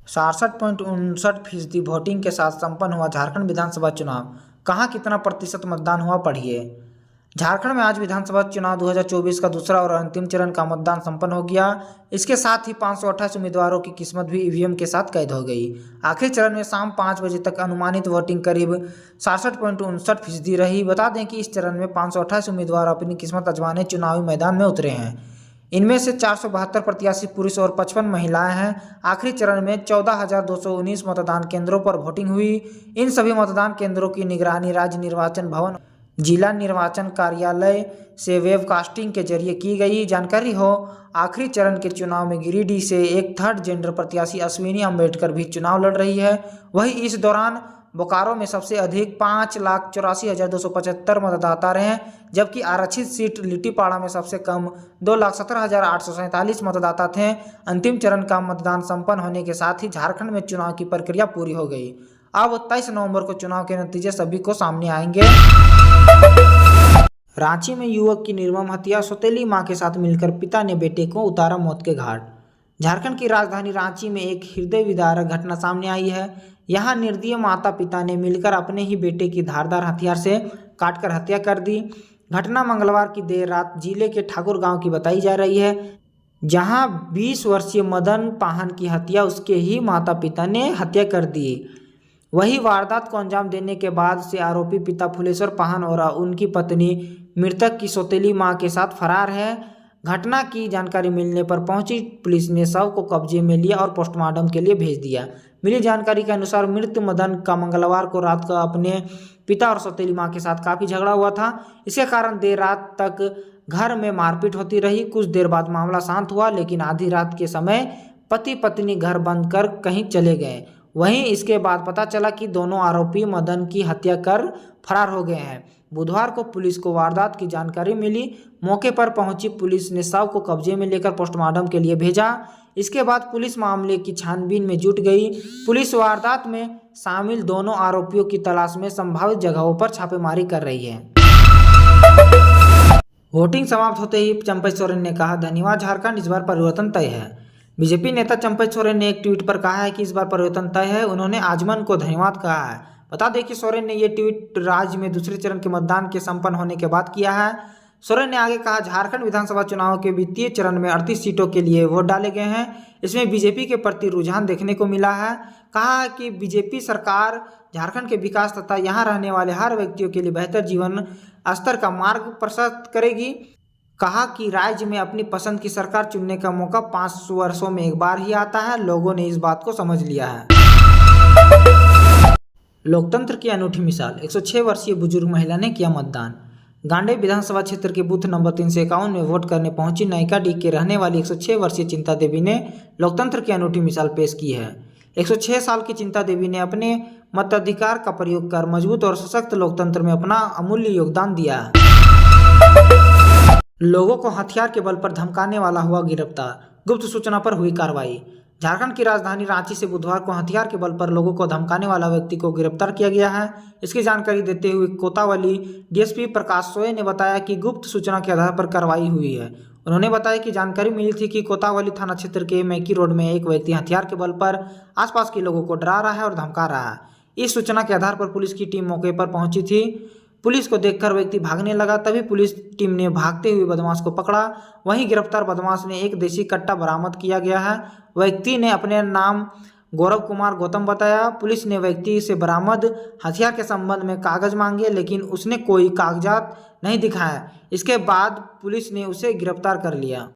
66.59% voting के साथ संपन्न हुआ झारखंड विधानसभा चुनाव। कहाँ कितना प्रतिशत मतदान हुआ, पढ़िए। झारखंड में आज विधानसभा चुनाव 2024 का दूसरा और अंतिम चरण का मतदान संपन्न हो गया। इसके साथ ही 528 उम्मीदवारों की किस्मत भी ईवीएम के साथ कैद हो गई। आखिरी चरण में शाम 5 बजे तक अनुमानित वोटिंग करीब 66.59% रही। बता दें कि इस चरण में 528 उम्मीदवार अपनी किस्मत आजमाने चुनावी मैदान में उतरे हैं। इनमें से 472 प्रत्याशी पुरुष और 55 महिलाएं हैं। आखिरी चरण में 14,219 मतदान केंद्रों पर वोटिंग हुई। इन सभी मतदान केंद्रों की निगरानी राज्य निर्वाचन भवन, जिला निर्वाचन कार्यालय से वेबकास्टिंग के जरिए की गई। जानकारी हो, आखिरी चरण के चुनाव में गिरिडीह से एक थर्ड जेंडर प्रत्याशी अश्विनी अम्बेडकर भी चुनाव लड़ रही है। वहीं इस दौरान बोकारो में सबसे अधिक 5,84,275 मतदाता रहे, जबकि आरक्षित सीट लिट्टीपाड़ा में सबसे कम 2,17,847 मतदाता थे। अंतिम चरण का मतदान संपन्न होने के साथ ही झारखंड में चुनाव की प्रक्रिया पूरी हो गई। अब 23 नवंबर को चुनाव के नतीजे सभी को सामने आएंगे। रांची में युवक की निर्मम हत्या, सौतेली मां के साथ मिलकर पिता ने बेटे को उतारा मौत के घाट। झारखंड की राजधानी रांची में एक हृदय विदारक घटना सामने आई है। यहाँ निर्दयी माता पिता ने मिलकर अपने ही बेटे की धारदार हथियार से काटकर हत्या कर दी। घटना मंगलवार की देर रात जिले के ठाकुर गांव की बताई जा रही है, जहां 20 वर्षीय मदन पाहन की हत्या उसके ही माता पिता ने हत्या कर दी। वही वारदात को अंजाम देने के बाद से आरोपी पिता फुलेश्वर पाहन और उनकी पत्नी मृतक की सौतेली मां के साथ फरार है। घटना की जानकारी मिलने पर पहुंची पुलिस ने शव को कब्जे में लिया और पोस्टमार्टम के लिए भेज दिया। मिली जानकारी के अनुसार मृत मदन का मंगलवार को रात को अपने पिता और सौतेली मां के साथ काफ़ी झगड़ा हुआ था। इसके कारण देर रात तक घर में मारपीट होती रही। कुछ देर बाद मामला शांत हुआ, लेकिन आधी रात के समय पति पत्नी घर बंद कर कहीं चले गए। वहीं इसके बाद पता चला कि दोनों आरोपी मदन की हत्या कर फरार हो गए हैं। बुधवार को पुलिस को वारदात की जानकारी मिली। मौके पर पहुंची पुलिस ने शव को कब्जे में लेकर पोस्टमार्टम के लिए भेजा। इसके बाद पुलिस मामले की छानबीन में जुट गई। पुलिस वारदात में शामिल दोनों आरोपियों की तलाश में संभावित जगहों पर छापेमारी कर रही है। वोटिंग समाप्त होते ही चंपई सोरेन ने कहा, धन्यवाद झारखंड, इस बार परिवर्तन तय है। बीजेपी नेता चंपई सोरेन ने एक ट्वीट पर कहा है कि इस बार परिवर्तन तय है। उन्होंने आजमन को धन्यवाद कहा है। बता दें कि सोरेन ने ये ट्वीट राज्य में दूसरे चरण के मतदान के संपन्न होने के बाद किया है। सोरेन ने आगे कहा, झारखंड विधानसभा चुनाव के द्वितीय चरण में 38 सीटों के लिए वोट डाले गए हैं। इसमें बीजेपी के प्रति रुझान देखने को मिला है। कहा है कि बीजेपी सरकार झारखंड के विकास तथा यहाँ रहने वाले हर व्यक्तियों के लिए बेहतर जीवन स्तर का मार्ग प्रशस्त करेगी। कहा कि राज्य में अपनी पसंद की सरकार चुनने का मौका 5 वर्षों में एक बार ही आता है। लोगों ने इस बात को समझ लिया है। लोकतंत्र की अनूठी मिसाल, 106 वर्षीय बुजुर्ग महिला ने किया मतदान। गांडे विधानसभा क्षेत्र के बूथ नंबर 351 में वोट करने पहुंची नयिकाडीह के रहने वाली 106 वर्षीय चिंता देवी ने लोकतंत्र की अनूठी मिसाल पेश की है। 106 साल की चिंता देवी ने अपने मताधिकार का प्रयोग कर मजबूत और सशक्त लोकतंत्र में अपना अमूल्य योगदान दिया। लोगों को हथियार के बल पर धमकाने वाला हुआ गिरफ्तार, गुप्त सूचना पर हुई कार्रवाई। झारखंड की राजधानी रांची से बुधवार को हथियार के बल पर लोगों को धमकाने वाला व्यक्ति को गिरफ्तार किया गया है। इसकी जानकारी देते हुए कोतवाली डीएसपी प्रकाश सोय ने बताया कि गुप्त सूचना के आधार पर कार्रवाई हुई है। उन्होंने बताया कि जानकारी मिली थी कि कोतवाली थाना क्षेत्र के मैकी रोड में एक व्यक्ति हथियार के बल पर आसपास के लोगों को डरा रहा है और धमका रहा है। इस सूचना के आधार पर पुलिस की टीम मौके पर पहुंची थी। पुलिस को देखकर व्यक्ति भागने लगा, तभी पुलिस टीम ने भागते हुए बदमाश को पकड़ा। वहीं गिरफ्तार बदमाश ने एक देसी कट्टा बरामद किया गया है। व्यक्ति ने अपने नाम गौरव कुमार गौतम बताया। पुलिस ने व्यक्ति से बरामद हथियार के संबंध में कागज मांगे, लेकिन उसने कोई कागजात नहीं दिखाया। इसके बाद पुलिस ने उसे गिरफ्तार कर लिया।